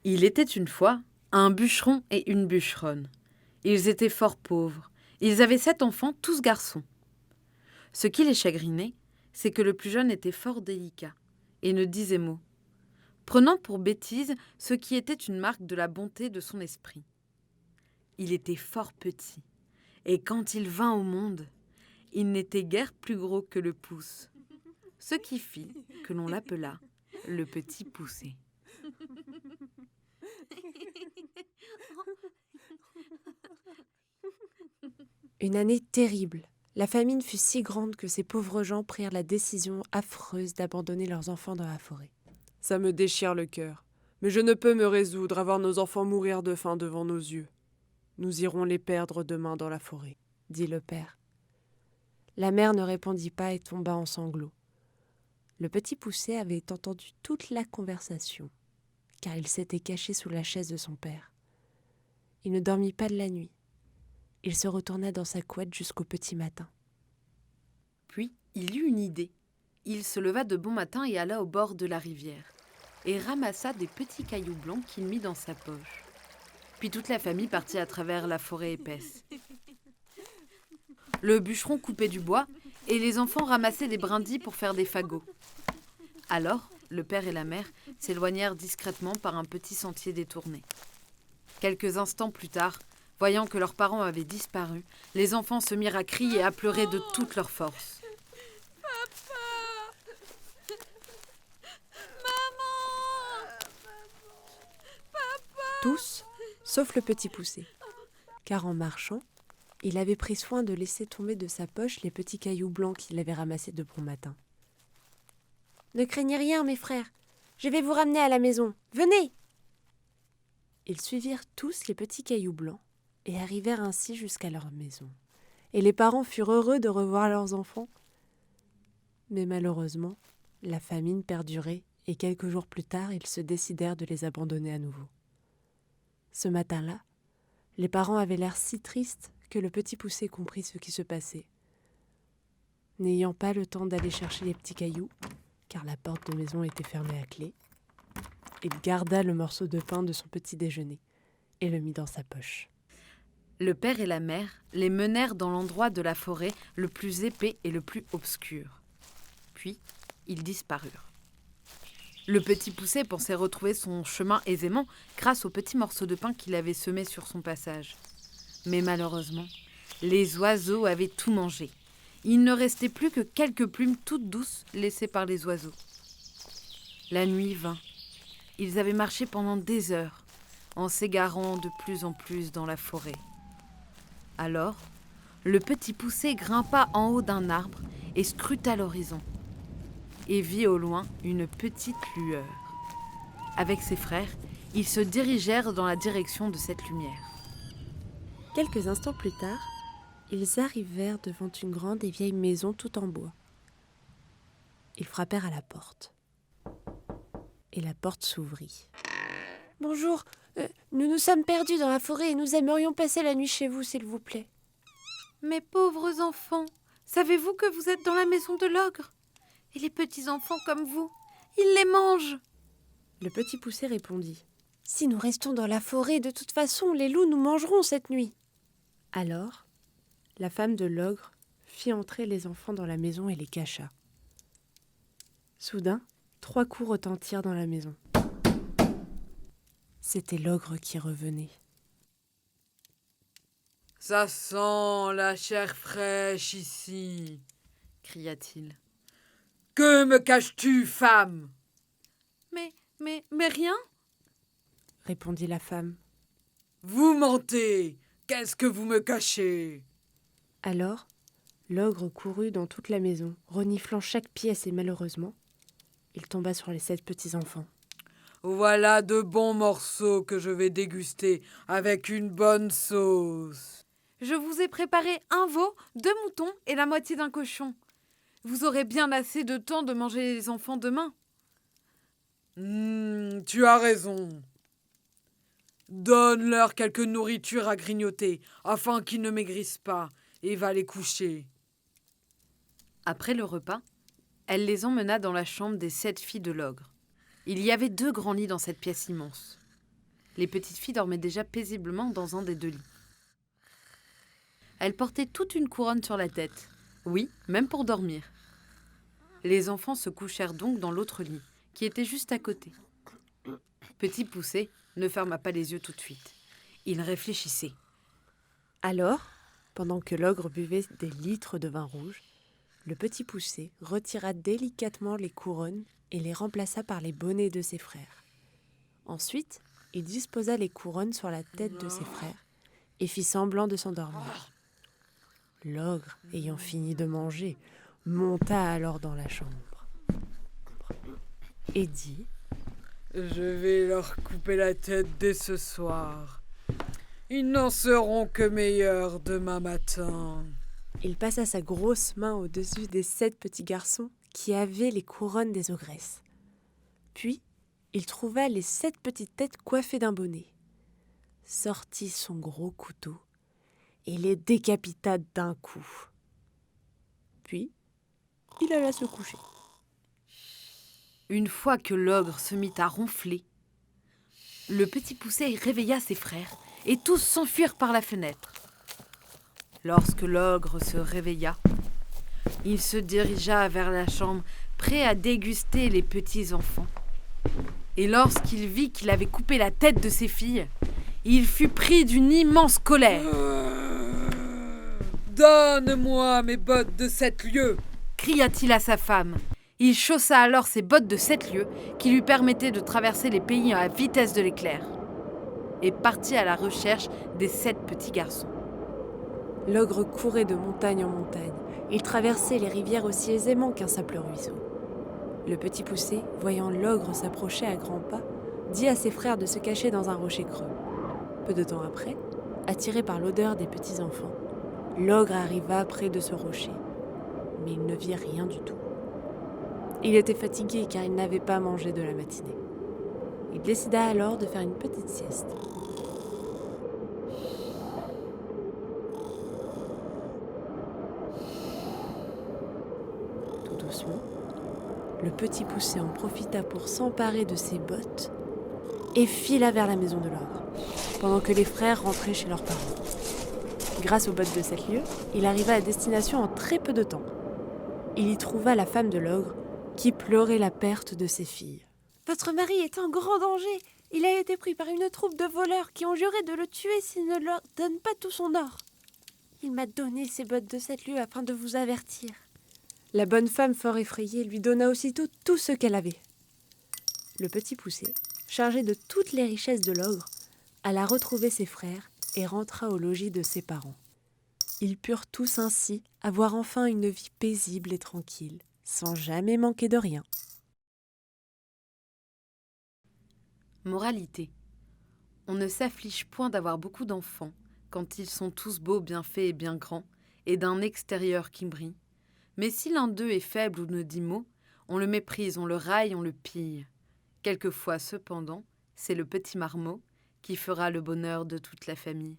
Il était une fois un bûcheron et une bûcheronne. Ils étaient fort pauvres. Ils avaient 7 enfants, tous garçons. Ce qui les chagrinait, c'est que le plus jeune était fort délicat et ne disait mot, prenant pour bêtise ce qui était une marque de la bonté de son esprit. Il était fort petit, et quand il vint au monde, il n'était guère plus gros que le pouce, ce qui fit que l'on l'appela le petit poucet. Une année terrible. La famine fut si grande que ces pauvres gens prirent la décision affreuse d'abandonner leurs enfants dans la forêt. Ça me déchire le cœur. Mais je ne peux me résoudre à voir nos enfants mourir de faim devant nos yeux. Nous irons les perdre demain dans la forêt, Dit le père. La mère ne répondit pas et tomba en sanglots. Le petit poucet avait entendu toute la conversation, car il s'était caché sous la chaise de son père. Il ne dormit pas de la nuit. Il se retourna dans sa couette jusqu'au petit matin. Puis il eut une idée. Il se leva de bon matin et alla au bord de la rivière, et ramassa des petits cailloux blancs qu'il mit dans sa poche. Puis toute la famille partit à travers la forêt épaisse. Le bûcheron coupait du bois, et les enfants ramassaient des brindilles pour faire des fagots. Alors, le père et la mère s'éloignèrent discrètement par un petit sentier détourné. Quelques instants plus tard, voyant que leurs parents avaient disparu, les enfants se mirent à crier et à pleurer de toute leur force. Tous, sauf le petit poucet, car en marchant, il avait pris soin de laisser tomber de sa poche les petits cailloux blancs qu'il avait ramassés de bon matin. « Ne craignez rien, mes frères, je vais vous ramener à la maison, venez !» Ils suivirent tous les petits cailloux blancs et arrivèrent ainsi jusqu'à leur maison. Et les parents furent heureux de revoir leurs enfants. Mais malheureusement, la famine perdurait et quelques jours plus tard, ils se décidèrent de les abandonner à nouveau. Ce matin-là, les parents avaient l'air si tristes que le petit poucet comprit ce qui se passait. N'ayant pas le temps d'aller chercher les petits cailloux, car la porte de maison était fermée à clé, il garda le morceau de pain de son petit déjeuner et le mit dans sa poche. Le père et la mère les menèrent dans l'endroit de la forêt le plus épais et le plus obscur. Puis, ils disparurent. Le petit poucet pensait retrouver son chemin aisément grâce aux petits morceaux de pain qu'il avait semés sur son passage. Mais malheureusement, les oiseaux avaient tout mangé. Il ne restait plus que quelques plumes toutes douces laissées par les oiseaux. La nuit vint. Ils avaient marché pendant des heures, en s'égarant de plus en plus dans la forêt. Alors, le petit poucet grimpa en haut d'un arbre et scruta l'horizon, et vit au loin une petite lueur. Avec ses frères, ils se dirigèrent dans la direction de cette lumière. Quelques instants plus tard, ils arrivèrent devant une grande et vieille maison toute en bois. Ils frappèrent à la porte. Et la porte s'ouvrit. « Bonjour, nous nous sommes perdus dans la forêt et nous aimerions passer la nuit chez vous, s'il vous plaît. » Mes pauvres enfants, savez-vous que vous êtes dans la maison de l'ogre ? Et les petits enfants comme vous, ils les mangent. Le petit poucet répondit. « Si nous restons dans la forêt, de toute façon, les loups nous mangeront cette nuit. » Alors, la femme de l'ogre fit entrer les enfants dans la maison et les cacha. Soudain, 3 coups retentirent dans la maison. C'était l'ogre qui revenait. « Ça sent la chair fraîche ici !» cria-t-il. « Que me caches-tu, femme ?»« Mais rien !» répondit la femme. « Vous mentez ! Qu'est-ce que vous me cachez ?» Alors, l'ogre courut dans toute la maison, reniflant chaque pièce et malheureusement, il tomba sur les 7 petits enfants. « Voilà de bons morceaux que je vais déguster avec une bonne sauce. Je vous ai préparé un veau, 2 moutons et la moitié d'un cochon. Vous aurez bien assez de temps de manger les enfants demain. » Tu as raison. Donne-leur quelque nourriture à grignoter, afin qu'ils ne maigrissent pas, et va les coucher. Après le repas, elle les emmena dans la chambre des 7 filles de l'ogre. Il y avait 2 grands lits dans cette pièce immense. les petites filles dormaient déjà paisiblement dans un des 2 lits. Elles portaient toute une couronne sur la tête. Oui, même pour dormir. Les enfants se couchèrent donc dans l'autre lit, qui était juste à côté. Petit Poucet ne ferma pas les yeux tout de suite. Il réfléchissait. Alors, pendant que l'ogre buvait des litres de vin rouge, le Petit Poucet retira délicatement les couronnes et les remplaça par les bonnets de ses frères. Ensuite, il disposa les couronnes sur la tête de ses frères et fit semblant de s'endormir. L'ogre, ayant fini de manger, monta alors dans la chambre et dit « Je vais leur couper la tête dès ce soir. Ils n'en seront que meilleurs demain matin. » Il passa sa grosse main au-dessus des 7 petits garçons qui avaient les couronnes des ogresses. Puis, il trouva les 7 petites têtes coiffées d'un bonnet, sortit son gros couteau et les décapita d'un coup. Puis, il alla se coucher. Une fois que l'ogre se mit à ronfler, le Petit Poucet réveilla ses frères et tous s'enfuirent par la fenêtre. Lorsque l'ogre se réveilla, il se dirigea vers la chambre, prêt à déguster les petits enfants. Et lorsqu'il vit qu'il avait coupé la tête de ses filles, il fut pris d'une immense colère. « Donne-moi mes bottes de 7 lieues !» cria-t-il à sa femme. Il chaussa alors ses bottes de 7 lieues qui lui permettaient de traverser les pays à la vitesse de l'éclair et partit à la recherche des 7 petits garçons. L'ogre courait de montagne en montagne. Il traversait les rivières aussi aisément qu'un simple ruisseau. Le Petit Poucet, voyant l'ogre s'approcher à grands pas, dit à ses frères de se cacher dans un rocher creux. Peu de temps après, attiré par l'odeur des petits enfants, l'ogre arriva près de ce rocher. Mais il ne vit rien du tout. Il était fatigué car il n'avait pas mangé de la matinée. Il décida alors de faire une petite sieste. Tout doucement, le Petit Poucet en profita pour s'emparer de ses bottes et fila vers la maison de l'ogre, pendant que les frères rentraient chez leurs parents. Grâce aux bottes de 7 lieues, il arriva à destination en très peu de temps. Il y trouva la femme de l'ogre qui pleurait la perte de ses filles. « Votre mari est en grand danger. Il a été pris par une troupe de voleurs qui ont juré de le tuer s'il ne leur donne pas tout son or. Il m'a donné ses bottes de 7 lieues afin de vous avertir. » La bonne femme, fort effrayée, lui donna aussitôt tout ce qu'elle avait. Le Petit Poucet, chargé de toutes les richesses de l'ogre, alla retrouver ses frères et rentra au logis de ses parents. Ils purent tous ainsi avoir enfin une vie paisible et tranquille, sans jamais manquer de rien. Moralité. On ne s'afflige point d'avoir beaucoup d'enfants quand ils sont tous beaux, bien faits et bien grands, et d'un extérieur qui brille. Mais si l'un d'eux est faible ou ne dit mot, on le méprise, on le raille, on le pille. Quelquefois, cependant, c'est le petit marmot qui fera le bonheur de toute la famille.